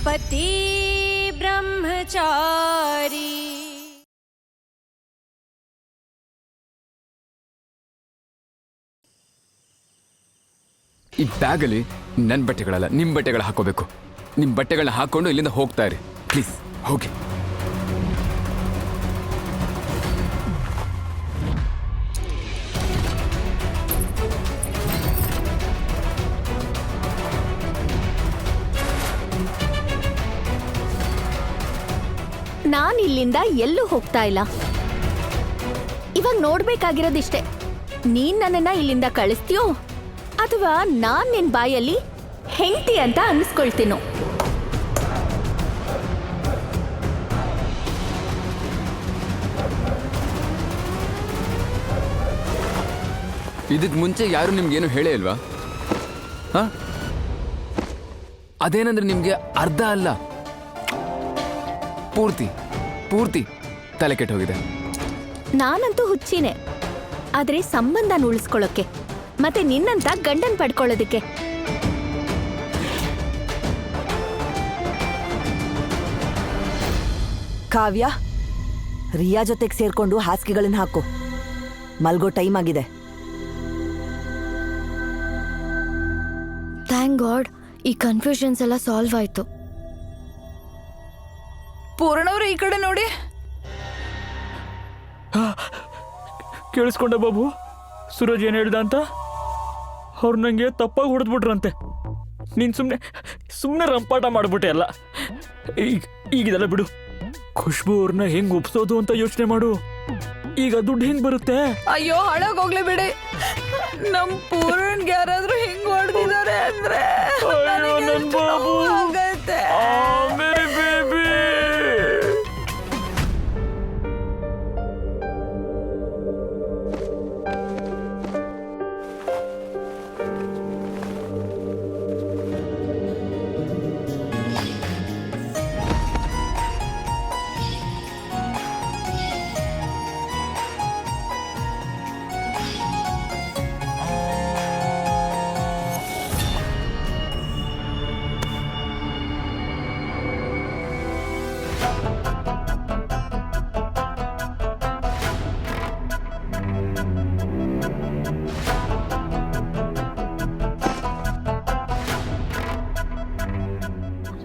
पति ब्रह्मचारी। ಈ ಬ್ಯಾಗಲ್ಲಿ ನನ್ನ ಬಟ್ಟೆಗಳಲ್ಲ ನಿಮ್ಮ ಬಟ್ಟೆಗಳು ಹಾಕೋಬೇಕು. ನಿಮ್ಮ ಬಟ್ಟೆಗಳನ್ನ ಹಾಕೊಂಡು ಇಲ್ಲಿಂದ ಹೋಗ್ತಾ ಇರಿ ಪ್ಲೀಸ್. ಹೋಗಿ. ನಾನು ಇಲ್ಲಿಂದ ಎಲ್ಲೂ ಹೋಗ್ತಾ ಇಲ್ಲ. ಇವಾಗ ನೋಡ್ಬೇಕಾಗಿರೋದಿಷ್ಟೇ, ನೀನ್ ನನ್ನನ್ನ ಇಲ್ಲಿಂದ ಕಳಿಸ್ತೀಯೋ ಅಥವಾ ನಾನ್ ನಿನ್ ಬಾಯಲ್ಲಿ ಹೆಂಡತಿ ಅಂತ ಅನ್ಸ್ಕೊಳ್ತೀನೋ. ಇದಕ್ಕೆ ಮುಂಚೆ ಯಾರು ನಿಮ್ಗೇನು ಹೇಳೇ ಇಲ್ವಾ? ಹಾ, ಅದೇನಂದ್ರೆ ನಿಮ್ಗೆ ಅರ್ಧ ಅಲ್ಲ, ಪೂರ್ತಿ ಪೂರ್ತಿ ತಲೆ ಕೆಟ್ಟೋಗಿದೆ. ನಾನಂತೂ ಹುಚ್ಚಿನೇ, ಆದ್ರೆ ಸಂಬಂಧನ ಉಳಿಸ್ಕೊಳ್ಳೋಕೆ ಮತ್ತೆ ನಿನ್ನಂತ ಗಂಡನ್ ಪಡ್ಕೊಳ್ಳೋದಕ್ಕೆ. ಕಾವ್ಯ, ರಿಯಾ ಜೊತೆಗೆ ಸೇರ್ಕೊಂಡು ಹಾಸಿಗೆಗಳನ್ನ ಹಾಕು, ಮಲ್ಗೋ ಟೈಮ್ ಆಗಿದೆ. ಥ್ಯಾಂಕ್ ಗಾಡ್, ಈ ಕನ್ಫ್ಯೂಷನ್ಸ್ ಎಲ್ಲ ಸಾಲ್ವ್ ಆಯ್ತು. ಪೂರ್ಣವ್ರು ಈ ಕಡೆ ನೋಡಿ. ಕೇಳಿಸ್ಕೊಂಡ ಬಾಬು, ಸೂರಜ್ ಏನು ಹೇಳ್ದ ಅಂತ? ಅವ್ರು ನನಗೆ ತಪ್ಪಾಗಿ ಹೊಡೆದ್ಬಿಟ್ರಂತೆ. ನೀನು ಸುಮ್ಮನೆ ರಂಪಾಟ ಮಾಡ್ಬಿಟ್ಟೆ ಅಲ್ಲ. ಈಗಿದೆಲ್ಲ ಬಿಡು, ಖುಷ್ಬು ಅವ್ರನ್ನ ಹೆಂಗ್ ಒಪ್ಸೋದು ಅಂತ ಯೋಚನೆ ಮಾಡು. ಈಗ ದುಡ್ಡು ಹೆಂಗ್ ಬರುತ್ತೆ? ಅಯ್ಯೋ ಹಾಳಾಗೋಗ್ಲಿ ಬಿಡಿ. ನಮ್ ಪೂರ್ಣನ್ಗೆ ಯಾರಾದ್ರೂ ಹಿಂಗ್ ಹೊಡೆದಿದ್ದಾರೆ ಅಂದ್ರೆ ನನ್ ಬಾಬು, ಮೇರಿ ಬೇಬಿ.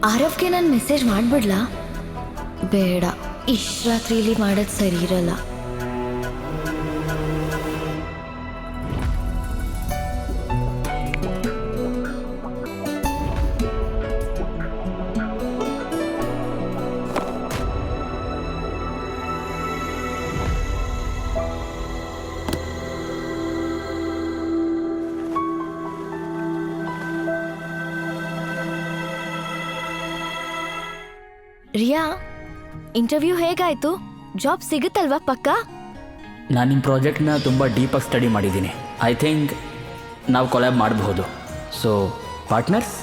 ಆರವ್ಗೆ ನಾನು ಮೆಸೇಜ್ ಮಾಡ್ಬಿಡ್ಲಾ? ಬೇಡ, ಇಷ್ಟು ರಾತ್ರಿಲಿ ಮಾಡೋದು ಸರಿ ಇರಲ್ಲ. ರಿಯಾ, ಇಂಟರ್ವ್ಯೂ ಹೇಗಾಯ್ತು? ಜಾಬ್ ಸಿಗುತ್ತಲ್ವಾ ಪಕ್ಕ? ನಾನು ನಿಮ್ಮ ಪ್ರಾಜೆಕ್ಟ್ನ ತುಂಬ ಡೀಪಾಗಿ ಸ್ಟಡಿ ಮಾಡಿದ್ದೀನಿ. ಐ ಥಿಂಕ್ ನಾವು ಕೊಲ್ಯಾಬ್ ಮಾಡಬಹುದು. So partners,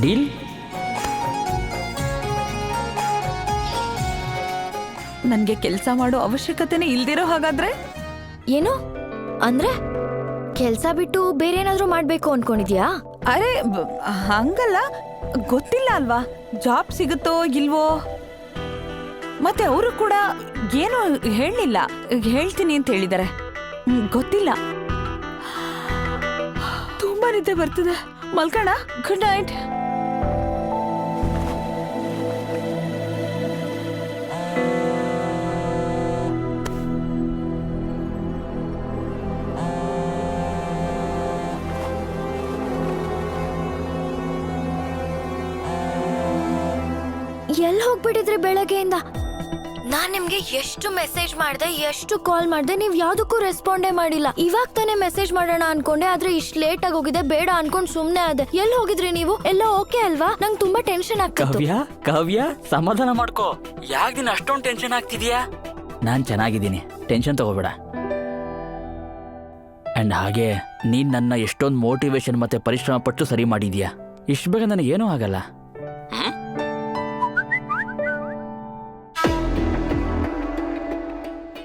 deal? ನನ್ಗೆ ಕೆಲಸ ಮಾಡೋ ಅವಶ್ಯಕತೆನೇ ಇಲ್ದಿರೋ ಹಾಗಾದ್ರೆ? ಏನು ಅಂದ್ರೆ ಕೆಲ್ಸ ಬಿಟ್ಟು ಬೇರೆ ಏನಾದ್ರೂ ಮಾಡ್ಬೇಕು ಅನ್ಕೊಂಡಿದ್ಯಾ? ಅರೆ ಹಂಗಲ್ಲ, ಗೊತ್ತಿಲ್ಲ ಅಲ್ವಾ ಜಾಬ್ ಸಿಗುತ್ತೋ ಇಲ್ವೋ. ಮತ್ತೆ ಅವರು ಕೂಡ ಏನು ಹೇಳಲಿಲ್ಲ, ಹೇಳ್ತೀನಿ ಅಂತ ಹೇಳಿದ್ದಾರೆ. ಗೊತ್ತಿಲ್ಲ. ತುಂಬಾ ನಿದ್ದೆ ಬರ್ತಿದೆ, ಮಲ್ಕಣ. Good night. ಎಲ್ಲಿ ಹೋಗ್ಬಿಟ್ಟಿದ್ರೆ ಬೆಳಗ್ಗೆಯಿಂದ? ನಾನ್ ನಿಮ್ಗೆ ಎಷ್ಟು ಮೆಸೇಜ್ ಮಾಡ್ದೆ, ಎಷ್ಟು ಕಾಲ್ ಮಾಡ್ದೆ, ನೀವ್ ಯಾವ್ದಕ್ಕೂ ರೆಸ್ಪಾಂಡೇ ಮಾಡಿಲ್ಲ. ಇವಾಗ ತಾನೇ ಮೆಸೇಜ್ ಮಾಡೋಣ ಅನ್ಕೊಂಡೆ, ಆದ್ರೆ ಇಷ್ಟ್ ಲೇಟ್ ಆಗಿ ಹೋಗಿದೆ, ಬೇಡ ಅನ್ಕೊಂಡ್ ಸುಮ್ನೆ ಆದೆ. ಎಲ್ಲಿ ಹೋಗಿದ್ರಿ ನೀವು? ಎಲ್ಲ ಓಕೆ ಅಲ್ವಾ? ನಂಗೆ ತುಂಬಾ ಟೆನ್ಷನ್ ಆಗ್ತಿತ್ತು. ಕಾವ್ಯ, ಸಮಾಧಾನ ಮಾಡ್ಕೋ. ಯಾಕೆ ನೀನು ಅಷ್ಟೊಂದು ಟೆನ್ಷನ್ ಆಗ್ತಿದ್ಯಾ? ನಾನು ಚೆನ್ನಾಗಿದ್ದೀನಿ, ಟೆನ್ಷನ್ ತಗೋಬೇಡ. ಅಂಡ್ ಹಾಗೆ ನೀನ್ ನನ್ನ ಎಷ್ಟೊಂದು ಮೋಟಿವೇಶನ್ ಮತ್ತೆ ಪರಿಶ್ರಮ ಪಟ್ಟು ಸರಿ ಮಾಡಿದ್ಯಾ. ಇಷ್ಟು ಬೇಗ ನನಗೇನೂ ಆಗಲ್ಲ.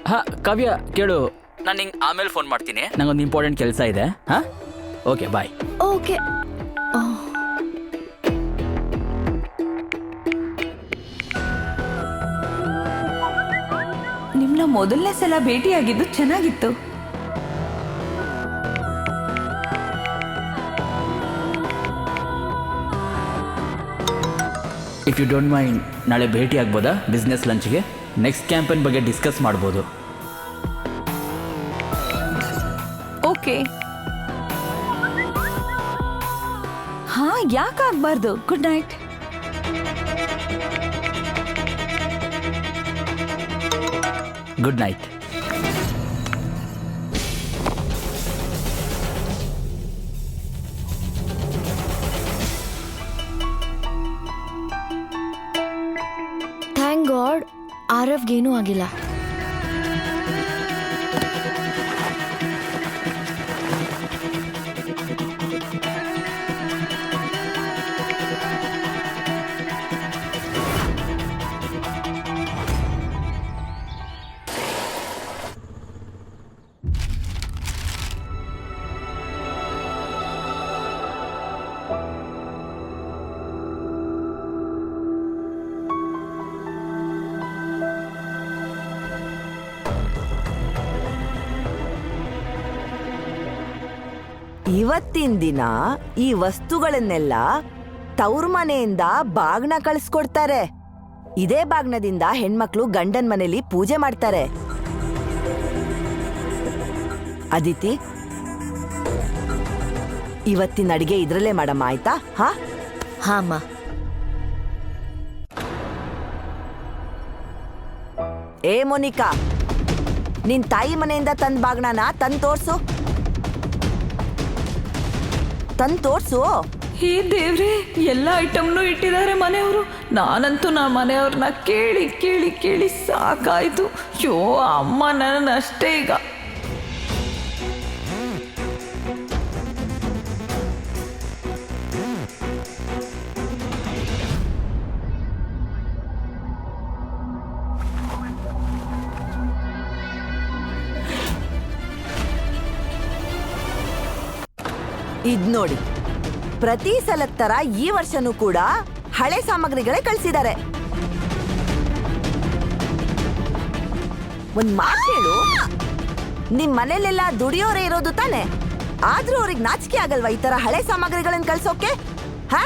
ಹಾ ಕಾವ್ಯ, ಕೇಳು, ನಾನು ನಿಂಗೆ ಆಮೇಲೆ ಫೋನ್ ಮಾಡ್ತೀನಿ. ನಂಗೊಂದು ಇಂಪಾರ್ಟೆಂಟ್ ಕೆಲಸ ಇದೆ. ಹಾ, ಓಕೆ, ಬಾಯ್. ಓಕೆ. ನಾವು ಮೊದಲನೇ ಸಲ ಭೇಟಿಯಾಗಿದ್ದು ಚೆನ್ನಾಗಿತ್ತು. ಇಫ್ ಯು ಡೋಂಟ್ ಮೈಂಡ್ ನಾಳೆ ಭೇಟಿ ಆಗ್ಬೋದಾ ಬಿಸ್ನೆಸ್ ಲಂಚ್ಗೆ? ನೆಕ್ಸ್ಟ್ ಕ್ಯಾಂಪೇನ್ ಬಗ್ಗೆ ಡಿಸ್ಕಸ್ ಮಾಡ್ಬೋದು. ಓಕೆ. ಹಾ, ಯಾಕಾಗಬಾರ್ದು. Good night. Good night. Thank god ಆರವ್ಗೇನೂ ಆಗಿಲ್ಲ. ಇವತ್ತಿನ ದಿನ ಈ ವಸ್ತುಗಳನ್ನೆಲ್ಲ ತವ್ರ ಮನೆಯಿಂದ ಬಾಗ್ನ ಕಳಿಸ್ಕೊಡ್ತಾರೆ. ಇದೇ ಬಾಗ್ನದಿಂದ ಹೆಣ್ಮಕ್ಳು ಗಂಡನ್ ಮನೇಲಿ ಪೂಜೆ ಮಾಡ್ತಾರೆ. ಅದಿತಿ, ಇವತ್ತಿನ ಅಡಿಗೆ ಇದ್ರಲ್ಲೇ ಮಾಡಮ್ಮ, ಆಯ್ತಾ? ಹಾ ಹಾಮ್ಮ. ಏ ಮೋನಿಕಾ, ನಿನ್ ತಾಯಿ ಮನೆಯಿಂದ ತಂದ್ ಬಾಗ್ನನ ತಂದ್ ತೋರ್ಸು. ಹೇ ದೇವ್ರೆ, ಎಲ್ಲ ಐಟಮ್ನು ಇಟ್ಟಿದ್ದಾರೆ ಮನೆಯವರು. ನಾನಂತೂ ಮನೆಯವ್ರನ್ನ ಕೇಳಿ ಕೇಳಿ ಕೇಳಿ ಸಾಕಾಯ್ತು. ಯೋ ಅಮ್ಮ, ನನ್ನ ಅಷ್ಟೇ ಈಗ. ಇದ್ ನೋಡಿ, ಪ್ರತಿ ಸಲದ ತರ ಈ ವರ್ಷನೂ ಕೂಡ ಹಳೆ ಸಾಮಗ್ರಿಗಳೇ ಕಳ್ಸಿದ್ದಾರೆ. ಒಂದ್ ಮಾತು ಹೇಳು, ನಿಮ್ ಮನೇಲೆಲ್ಲ ದುಡಿಯೋರೇ ಇರೋದು ತಾನೆ? ಆದ್ರೂ ಅವ್ರಿಗೆ ನಾಚಿಕೆ ಆಗಲ್ವಾ ಈ ತರ ಹಳೆ ಸಾಮಗ್ರಿಗಳನ್ನ ಕಳ್ಸೋಕೆ? ಹಾ,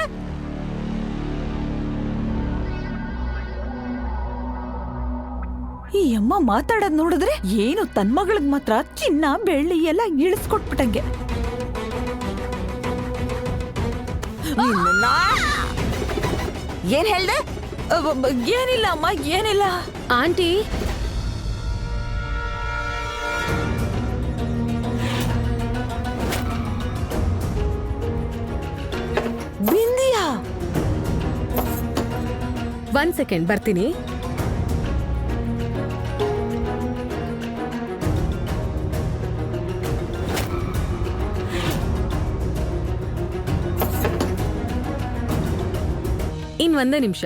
ಈ ಅಮ್ಮ ಮಾತಾಡೋದ್ ನೋಡಿದ್ರೆ ಏನು ತನ್ ಮಗಳಿಗೆ ಮಾತ್ರ ಚಿನ್ನ ಬೆಳ್ಳಿ ಎಲ್ಲ ಇಳಿಸ್ಕೊಟ್ಬಿಟ್ಟಂಗೆ. ಏನ್ ಹೇಳ್ದೆ? ಏನಿಲ್ಲ ಅಮ್ಮ, ಏನಿಲ್ಲ. ಆಂಟಿ, ಬಿಂದಿಯಾ? 1 ಸೆಕೆಂಡ್, ಬರ್ತೀನಿ. ಇನ್ 1 ನಿಮಿಷ.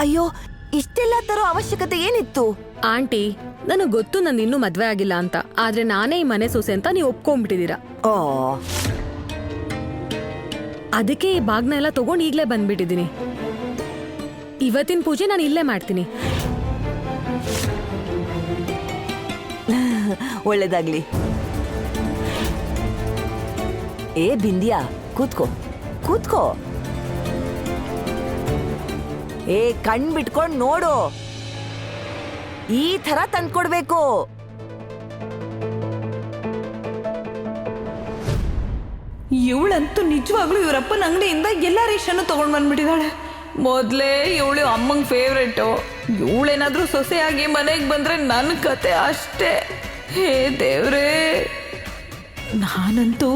ಅಯ್ಯೋ, ಇಷ್ಟೆಲ್ಲ ತರೋ ಅವಶ್ಯಕತೆ ಏನಿತ್ತು? ಆಂಟಿ, ನನಗ್ ಗೊತ್ತು ನಂದು ಇನ್ನೂ ಮದ್ವೆ ಆಗಿಲ್ಲ ಅಂತ. ಆದ್ರೆ ನಾನೇ ಈ ಮನೆ ಸೊಸೆ ಅಂತ ನೀವು ಒಪ್ಕೊಂಡ್ಬಿಟ್ಟಿದೀರಾ. ಓ, ಅದಕ್ಕೆ ಈ ಬಾಗ್ನ ಎಲ್ಲ ತಗೊಂಡು ಈಗ್ಲೇ ಬಂದ್ಬಿಟ್ಟಿದೀನಿ. ಇವತ್ತಿನ ಪೂಜೆ ನಾನು ಇಲ್ಲೇ ಮಾಡ್ತೀನಿ. ಒಳ್ಳೇದಾಗ್ಲಿ. ಏ ಬಿಂದಿಯಾ, ಕೂತ್ಕೋ ಕೂತ್ಕೋ. ಏ, ಕಣ್ ಬಿಟ್ಕೊಂಡ್ ನೋಡು, ಈ ತರ ತಂದ್ಕೊಡ್ಬೇಕು. ಇವಳಂತೂ ನಿಜವಾಗ್ಲೂ ಇವರಪ್ಪನ ಅಂಗಡಿಯಿಂದ ಎಲ್ಲ ರೇಷನ್ನು ತಗೊಂಡ್ ಬಂದ್ಬಿಟ್ಟಿದ್ದಾಳೆ. ಮೊದಲೇ ಇವಳು ಅಮ್ಮಂಗೆ ಫೇವ್ರೇಟು. ಇವಳೇನಾದ್ರೂ ಸೊಸೆಯಾಗಿ ಮನೆಗೆ ಬಂದ್ರೆ ನನ್ನ ಕತೆ ಅಷ್ಟೇ. ಹೇ ದೇವ್ರೇ, ನಾನಂತೂ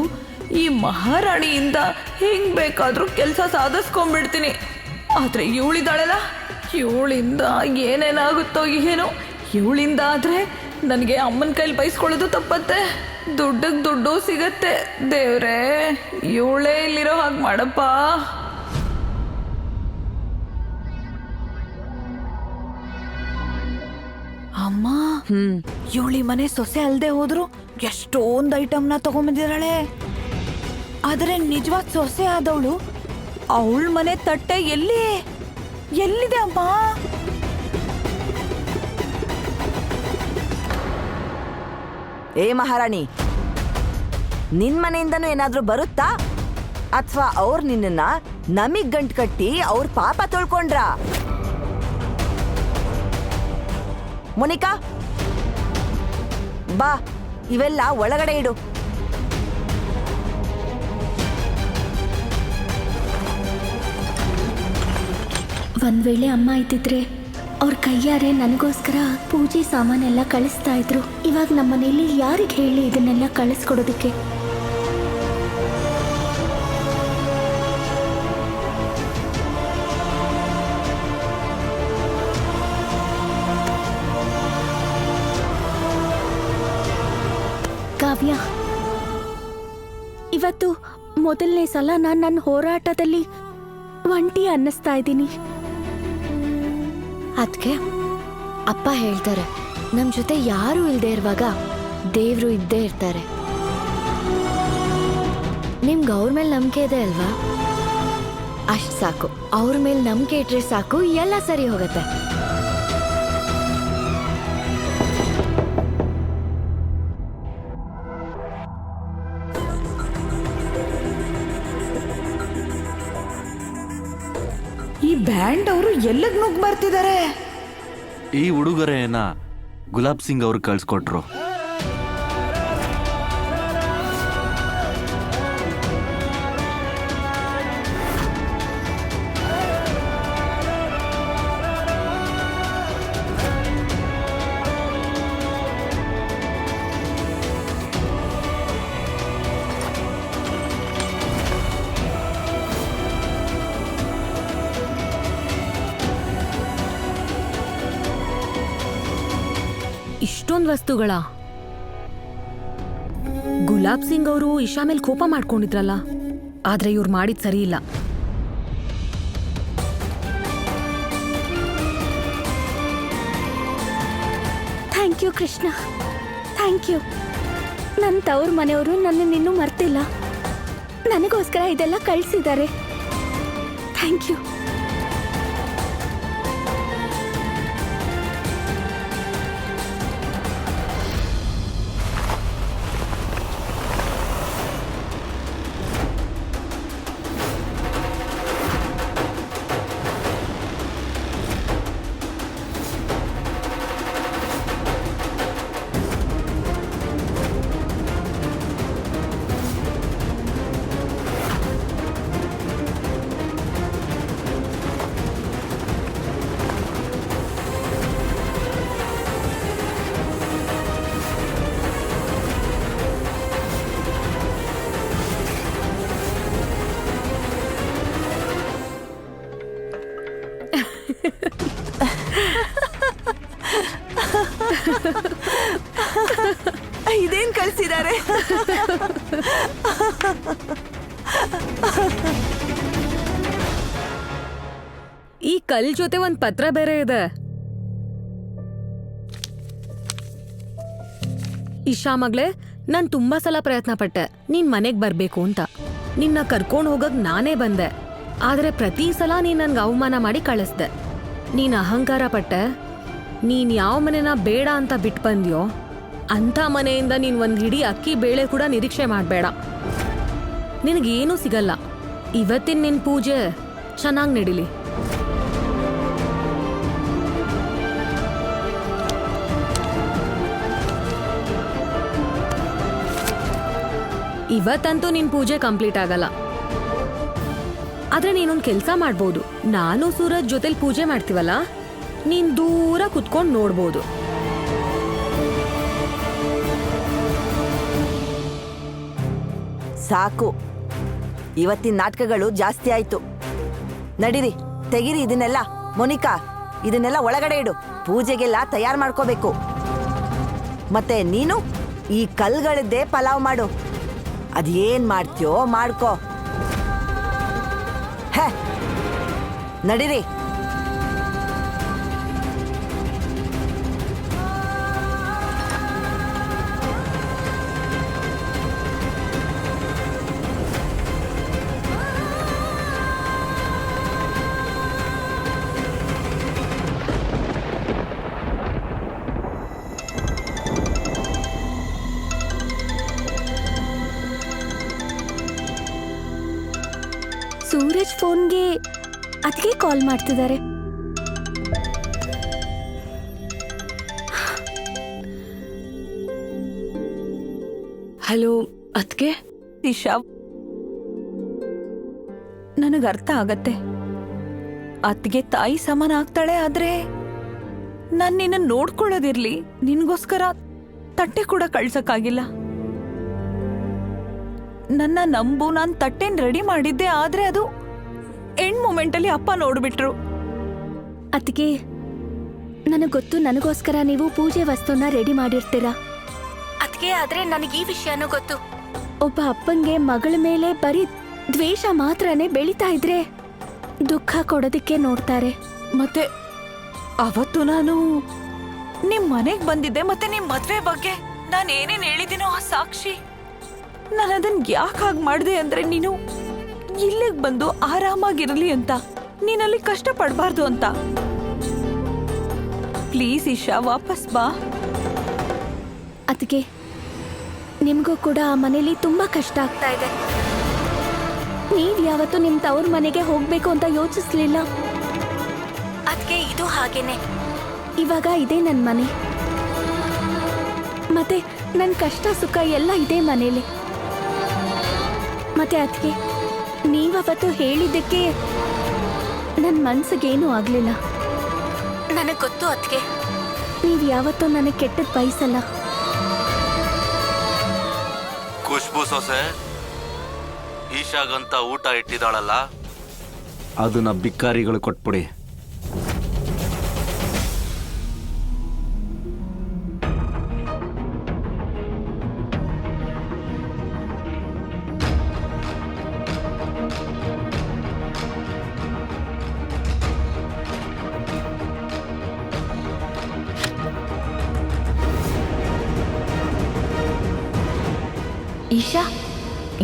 ಈ ಮಹಾರಾಣಿಯಿಂದ ಹೆಂಗ್ ಬೇಕಾದ್ರೂ ಕೆಲಸ ಸಾಧಿಸ್ಕೊಂಡ್ಬಿಡ್ತೀನಿ. ಆದ್ರೆ ಇವಳಿದ್ದಾಳಲ್ಲ, ಇವಳಿಂದ ಏನೇನಾಗುತ್ತೋ ಏನೋ. ಇವಳಿಂದ ಆದ್ರೆ ನನಗೆ ಅಮ್ಮನ ಕೈಲಿ ಬೈಸ್ಕೊಳ್ಳೋದು ತಪ್ಪತ್ತೆ, ದುಡ್ಡಿಗೆ ದುಡ್ಡು ಸಿಗತ್ತೆ. ದೇವ್ರೇ, ಇವಳೇ ಇಲ್ಲಿರೋ ಹಾಗೆ ಮಾಡಪ್ಪ. ಅಮ್ಮ ಇವಳಿ ಮನೆ ಸೊಸೆ ಅಲ್ದೆ ಹೋದ್ರು ಎಷ್ಟೊಂದ್ ಐಟಮ್ನ ತಗೊಂಬಂದಿದ್ದಾಳೆ. ಆದ್ರೆ ನಿಜವಾದ ಸೊಸೆ ಆದವಳು ಅವಳ ಮನೆ ತಟ್ಟೆ ಎಲ್ಲಿದೆ ಅಮ್ಮ? ಏ ಮಹಾರಾಣಿ, ನಿನ್ ಮನೆಯಿಂದನೂ ಏನಾದ್ರೂ ಬರುತ್ತಾ ಅಥವಾ ಅವ್ರು ನಿನ್ನ ನಮಿಗ್ ಗಂಟ್ ಕಟ್ಟಿ ಅವ್ರ ಪಾಪ ತೊಳ್ಕೊಂಡ್ರ? ಮೊನಿಕಾ, ಬಾ, ಇವೆಲ್ಲ ಒಳಗಡೆ ಇಡು. ಒಂದ್ ವೇಳೆ ಅಮ್ಮ ಇದ್ದಿದ್ರೆ ಅವ್ರ ಕೈಯಾರೆ ನನಗೋಸ್ಕರ ಪೂಜೆ ಸಾಮಾನೆಲ್ಲ ಕಳಿಸ್ತಾ ಇದ್ರು. ಇವಾಗ ನಮ್ಮ ಮನೇಲಿ ಯಾರಿಗೆ ಹೇಳಿ ಇದನ್ನೆಲ್ಲ ಕಳಿಸ್ಕೊಡೋದಕ್ಕೆ? ಕಾವ್ಯ, ಇವತ್ತು ಮೊದಲನೇ ಸಲ ನಾನು ನನ್ನ ಹೋರಾಟದಲ್ಲಿ ಒಂಟಿ ಅನ್ನಿಸ್ತಾ ಇದ್ದೀನಿ. ಅದಕ್ಕೆ ಅಪ್ಪ ಹೇಳ್ತಾರೆ, ನಮ್ಮ ಜೊತೆ ಯಾರೂ ಇಲ್ಲದೆ ಇರುವಾಗ ದೇವರು ಇದ್ದೇ ಇರ್ತಾರೆ. ನಿಮ್ಗೆ ಅವ್ರ ಮೇಲೆ ನಂಬಿಕೆ ಇದೆ ಅಲ್ವಾ? ಅಷ್ಟು ಸಾಕು. ಅವ್ರ ಮೇಲೆ ನಂಬಿಕೆ ಇಟ್ರೆ ಸಾಕು, ಎಲ್ಲ ಸರಿ ಹೋಗುತ್ತೆ. ಈ ಬ್ಯಾಂಡ್ ಅವರು ಎಲ್ಲಿಗೆ ನುಗ್ಗಿ ಬರ್ತಿದ್ದಾರೆ? ಈ ಉಡುಗೊರೆಯನ್ನ ಗುಲಾಬ್ ಸಿಂಗ್ ಅವ್ರು ಕಳ್ಸ್ಕೊಟ್ರು. ಇಷ್ಟೊಂದು ವಸ್ತುಗಳ? ಗುಲಾಬ್ ಸಿಂಗ್ ಅವರು ಇಶಾ ಮೇಲೆ ಕೋಪ ಮಾಡ್ಕೊಂಡಿದ್ರಲ್ಲ, ಆದ್ರೆ ಇವ್ರು ಮಾಡಿದ್ ಸರಿ ಇಲ್ಲ. Thank you Krishna, thank you. ನನ್ನ ತವ್ರ ಮನೆಯವರು ನನ್ನನ್ನಿನ್ನೂ ಮರ್ತಿಲ್ಲ. ನನಗೋಸ್ಕರ ಇದೆಲ್ಲ ಕಳಿಸಿದ್ದಾರೆ. Thank you. ಇದೇನ್ ಕಳ್ಸಿದ್ದಾರೆ? ಈ ಕಲ್ ಜೊತೆ ಒಂದ್ ಪತ್ರ ಬೇರೆ ಇದೆ. ಇಶಾ ಮಗಳೇ, ನಾನ್ ತುಂಬಾ ಸಲ ಪ್ರಯತ್ನ ಪಟ್ಟೆ ನೀನ್ ಮನೆಗ್ ಬರ್ಬೇಕು ಅಂತ. ನಿನ್ನ ಕರ್ಕೊಂಡ್ ಹೋಗಕ್ ನಾನೇ ಬಂದೆ, ಆದ್ರೆ ಪ್ರತಿ ಸಲ ನೀನ್ ನನ್ಗೆ ಅವಮಾನ ಮಾಡಿ ಕಳಿಸ್ದೆ. ನೀನ್ ಅಹಂಕಾರ ಪಟ್ಟೆ. ನೀನ್ ಯಾವ ಮನೆನ ಬೇಡ ಅಂತ ಬಿಟ್ಟು ಬಂದ್ಯೋ ಅಂಥ ಮನೆಯಿಂದ ನೀನ್ ಒಂದ್ ಹಿಡಿ ಅಕ್ಕಿ ಬೇಳೆ ಕೂಡ ನಿರೀಕ್ಷೆ ಮಾಡ್ಬೇಡ. ನಿನಗೇನೂ ಸಿಗಲ್ಲ. ಇವತ್ತಿನ ನಿನ್ ಪೂಜೆ ಚೆನ್ನಾಗಿ ನಡೀಲಿ. ಇವತ್ತಂತೂ ನಿನ್ ಪೂಜೆ ಕಂಪ್ಲೀಟ್ ಆಗಲ್ಲ. ಆದ್ರೆ ನೀನೊಂದ್ ಕೆಲ್ಸ ಮಾಡ್ಬೋದು. ನಾನು ಸೂರಜ್ ಜೊತೆಲಿ ಪೂಜೆ ಮಾಡ್ತೀವಲ್ಲ, ನೀನ್ ದೂರ ಕುತ್ಕೊಂಡು ನೋಡ್ಬೋದು. ಸಾಕು, ಇವತ್ತಿನ ನಾಟಕಗಳು ಜಾಸ್ತಿ ಆಯ್ತು. ನಡೀರಿ, ತೆಗಿರಿ ಇದನ್ನೆಲ್ಲ. ಮೊನಿಕಾ, ಇದನ್ನೆಲ್ಲ ಒಳಗಡೆ ಇಡು. ಪೂಜೆಗೆಲ್ಲ ತಯಾರು ಮಾಡ್ಕೋಬೇಕು. ಮತ್ತೆ ನೀನು ಈ ಕಲ್ಗಳದ್ದೇ ಪಲಾವ್ ಮಾಡು. ಅದೇನ್ ಮಾಡ್ತೀಯೋ ಮಾಡ್ಕೋ. ಹೇ, ನಡೀರಿ. ಸೂರಜ್ ಫೋನ್ಗೆ ಅದಕ್ಕೆ ಕಾಲ್ ಮಾಡ್ತಿದ್ದಾರೆ. ಹಲೋ ಅದ್ಕೆ? ದಿಶಾ, ನನಗೆ ಅರ್ಥ ಆಗತ್ತೆ. ಅತ್ತಿಗೆ ತಾಯಿ ಸಮಾನ ಆಗ್ತಾಳೆ, ಆದ್ರೆ ನಾನು ನಿನ್ನ ನೋಡ್ಕೊಳ್ಳೋದಿರ್ಲಿ, ನಿನ್ಗೋಸ್ಕರ ತಟ್ಟೆ ಕೂಡ ಕಳ್ಸಕ್ಕಾಗಿಲ್ಲ. ನನ್ನ ನಂಬು, ನಾನು ತಟ್ಟೆನ್ ರೆಡಿ ಮಾಡಿದ್ದೆ, ಆದ್ರೆ ಅದು ಎಂಡ್ ಮೂಮೆಂಟಲ್ಲಿ ಅಪ್ಪ ನೋಡ್ಬಿಟ್ರು. ಅದಕ್ಕೆ ನನಗೆ ಗೊತ್ತು, ನನಗೋಸ್ಕರ ನೀವು ಪೂಜೆ ವಸ್ತುನ ರೆಡಿ ಮಾಡಿರ್ತೀರಾ. ಅದಕ್ಕೆ ಆದ್ರೆ ನನಗೆ ಈ ವಿಷಯನೂ ಗೊತ್ತು. ಒಬ್ಬ ಅಪ್ಪಂಗೆ ಮಗಳ ಮೇಲೆ ಬರೀ ದ್ವೇಷ ಮಾತ್ರನೇ ಬೆಳೀತಾ ಇದ್ರೆ ದುಃಖ ಕೊಡೋದಕ್ಕೆ ನೋಡ್ತಾರೆ. ಮತ್ತೆ ಅವತ್ತು ನಾನು ನಿಮ್ ಮನೆಗ್ ಬಂದಿದ್ದೆ, ಮತ್ತೆ ನಿಮ್ ಮದ್ವೆ ಬಗ್ಗೆ ನಾನು ಏನೇನ್ ಹೇಳಿದ್ದೀನೋ ಆ ಸಾಕ್ಷಿ. ನಾನು ಅದನ್ ಯಾಕೆ ಹಾಗೆ ಮಾಡಿದೆ ಅಂದ್ರೆ, ನೀನು ಇಲ್ಲಿಗೆ ಬಂದು ಆರಾಮಾಗಿರ್ಲಿ ಅಂತ, ನೀನಲ್ಲಿ ಕಷ್ಟ ಪಡಬಾರ್ದು ಅಂತ. ಪ್ಲೀಸ್ ಇಶಾ, ವಾಪಸ್ ಬಾ. ಅದಕ್ಕೆ ನಿಮಗೂ ಕೂಡ ಆ ಮನೇಲಿ ತುಂಬಾ ಕಷ್ಟ ಆಗ್ತಾ ಇದೆ. ನೀವ್ ಯಾವತ್ತೂ ನಿಮ್ ತವ್ರ ಮನೆಗೆ ಹೋಗ್ಬೇಕು ಅಂತ ಯೋಚಿಸ್ಲಿಲ್ಲ. ಅದಕ್ಕೆ ಇದು ಹಾಗೇನೆ. ಇವಾಗ ಇದೇ ನನ್ ಮನೆ, ಮತ್ತೆ ನನ್ ಕಷ್ಟ ಸುಖ ಎಲ್ಲ ಇದೇ ಮನೇಲಿ. ಮತ್ತೆ ಅದಕ್ಕೆ ನೀವವತ್ತು ಹೇಳಿದ್ದಕ್ಕೆ ನನ್ ಮನ್ಸಿಗೇನೂ ಆಗ್ಲಿಲ್ಲ. ನನಗ್ ಗೊತ್ತು ಅದಕ್ಕೆ ನೀವ್ ಯಾವತ್ತೂ ನನಗೆ ಕೆಟ್ಟದ್ ಬಯಸಲ್ಲ. ಖುಷ್ಬು ಸೊಸೆ, ಈಶಾಗಂತ ಊಟ ಇಟ್ಟಿದ್ದಾಳಲ್ಲ, ಅದನ್ನ ಬಿಕ್ಕಾರಿಗಳು ಕೊಟ್ಬಿಡಿ. ಈಶಾ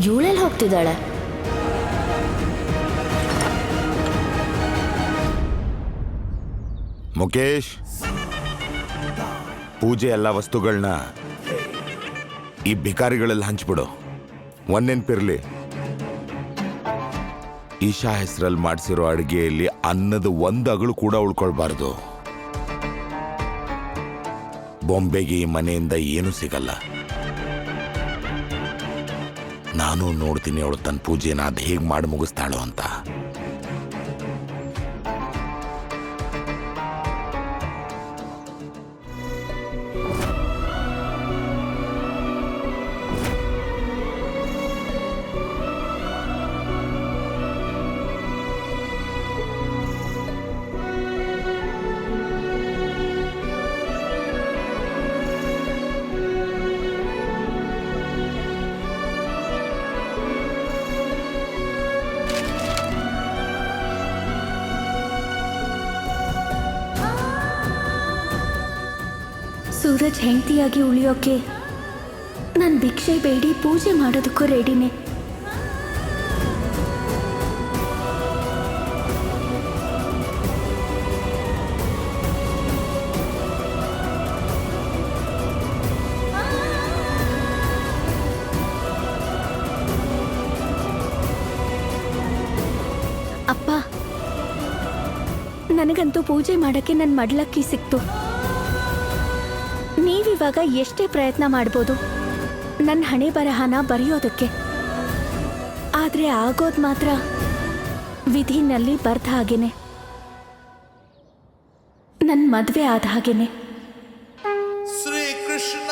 ಇವಳೆಲ್ಲಿ ಹೋಗ್ತಿದ್ದಾಳೆ? ಮುಖೇಶ್, ಪೂಜೆ ಎಲ್ಲ ವಸ್ತುಗಳನ್ನ ಈ ಭಿಕಾರಿಗಳಲ್ಲಿ ಹಂಚ್ಬಿಡು. ಒಂದೆನ್ಪಿರ್ಲಿ, ಈಶಾ ಹೆಸರಲ್ಲಿ ಮಾಡಿಸಿರೋ ಅಡುಗೆಯಲ್ಲಿ ಅನ್ನದ ಒಂದು ಅಗಳು ಕೂಡ ಉಳ್ಕೊಳ್ಬಾರ್ದು. ಬೊಂಬೆಗೆ ಈ ಮನೆಯಿಂದ ಏನೂ ಸಿಗಲ್ಲ. ನಾನು ನೋಡ್ತೀನಿ ಅವಳು ತನ್ನ ಪೂಜೆನ ಅದು ಹೇಗೆ ಮಾಡಿ ಮುಗಿಸ್ತಾಳೋ ಅಂತ. ಸೂರಜ್ ಹೆಂಡತಿಯಾಗಿ ಉಳಿಯೋಕೆ ನಾನು ಭಿಕ್ಷೆ ಬೇಡಿ ಪೂಜೆ ಮಾಡೋದಕ್ಕೂ ರೆಡಿನೇ. ಅಪ್ಪ, ನನಗಂತೂ ಪೂಜೆ ಮಾಡಕ್ಕೆ ನನ್ನ ಮಡ್ಲಕ್ಕಿ ಸಿಕ್ತು. ನೀವಿವಾಗ ಎಷ್ಟೇ ಪ್ರಯತ್ನ ಮಾಡ್ಬೋದು ನನ್ನ ಹಣೆ ಬರಹನ ಬರೆಯೋದಕ್ಕೆ, ಆದ್ರೆ ಆಗೋದು ಮಾತ್ರ ವಿಧಿನಲ್ಲಿ ಬರ್ದ ಹಾಗೇನೆ, ನನ್ನ ಮದುವೆ ಆದ ಹಾಗೇನೆ. ಶ್ರೀಕೃಷ್ಣ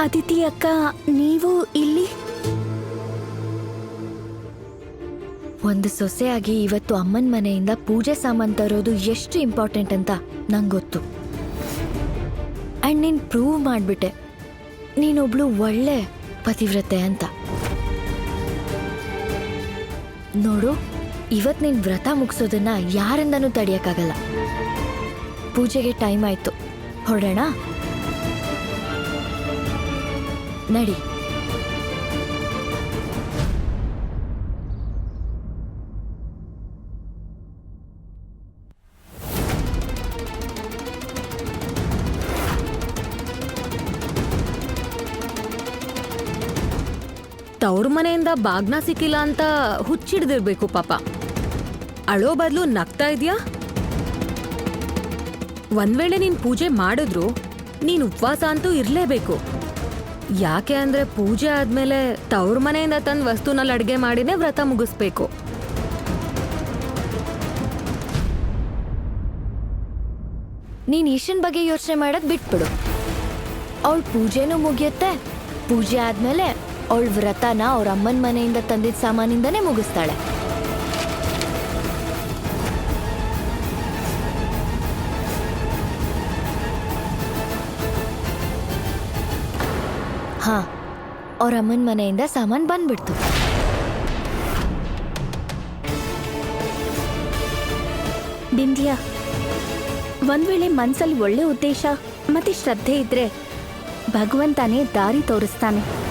ಅದಿತಿ ಅಕ್ಕ, ನೀವು ಇಲ್ಲಿ? ಒಂದು ಸೊಸೆಯಾಗಿ ಇವತ್ತು ಅಮ್ಮನ ಮನೆಯಿಂದ ಪೂಜೆ ಸಾಮಾನು ತರೋದು ಎಷ್ಟು ಇಂಪಾರ್ಟೆಂಟ್ ಅಂತ ನಂಗೆ ಗೊತ್ತು. ಆ್ಯಂಡ್ ನೀನು ಪ್ರೂವ್ ಮಾಡಿಬಿಟ್ಟೆ, ನೀನೊಬ್ಳು ಒಳ್ಳೆ ಪತಿವ್ರತೆ ಅಂತ. ನೋಡು, ಇವತ್ ನೀನ್ ವ್ರತ ಮುಗಿಸೋದನ್ನ ಯಾರಿಂದನೂ ತಡಿಯಕ್ಕಾಗಲ್ಲ. ಪೂಜೆಗೆ ಟೈಮ್ ಆಯ್ತು, ಹೊರಡೋಣ? ನಡಿ. ತವ್ರ ಮನೆಯಿಂದ ಬಾಗ್ನ ಸಿಕ್ಕಿಲ್ಲ ಅಂತ ಹುಚ್ಚಿಡ್ದಿರ್ಬೇಕು ಪಾಪ. ಅಳೋ ಬದಲು ನಗ್ತಾ ಇದ್ಯಾ? ಒಂದ್ ವೇಳೆ ನೀನ್ ಪೂಜೆ ಮಾಡಿದ್ರು ನೀನ್ ಉಪವಾಸ ಅಂತೂ ಇರ್ಲೇಬೇಕು. ಯಾಕೆ ಅಂದ್ರೆ ಪೂಜೆ ಆದ್ಮೇಲೆ ತವ್ರ ಮನೆಯಿಂದ ತಂದ್ ವಸ್ತುನಲ್ಲಿ ಅಡ್ಗೆ ಮಾಡಿನೇ ವ್ರತ ಮುಗಿಸ್ಬೇಕು. ನೀನ್ ಈಶನ್ ಬಗ್ಗೆ ಯೋಚನೆ ಮಾಡೋದ್ ಬಿಟ್ಬಿಡು. ಅವಳ ಪೂಜೆನೂ ಮುಗಿಯುತ್ತೆ. ಪೂಜೆ ಆದ್ಮೇಲೆ ಅವಳ ವ್ರತನ ಅವ್ರ ಅಮ್ಮನ ಮನೆಯಿಂದ ತಂದಿದ್ದ ಸಾಮಾನಿಂದನೇ ಮುಗಿಸ್ತಾಳೆ. ಹಾ, ಅವ್ರ ಅಮ್ಮನ ಮನೆಯಿಂದ ಸಾಮಾನ್ ಬಂದ್ಬಿಡ್ತು. ಬಿಂದ್ಯಾ, ಒಂದ್ ವೇಳೆ ಮನ್ಸಲ್ಲಿ ಒಳ್ಳೆ ಉದ್ದೇಶ ಮತ್ತೆ ಶ್ರದ್ಧೆ ಇದ್ರೆ ಭಗವಂತನೇ ದಾರಿ ತೋರಿಸ್ತಾನೆ.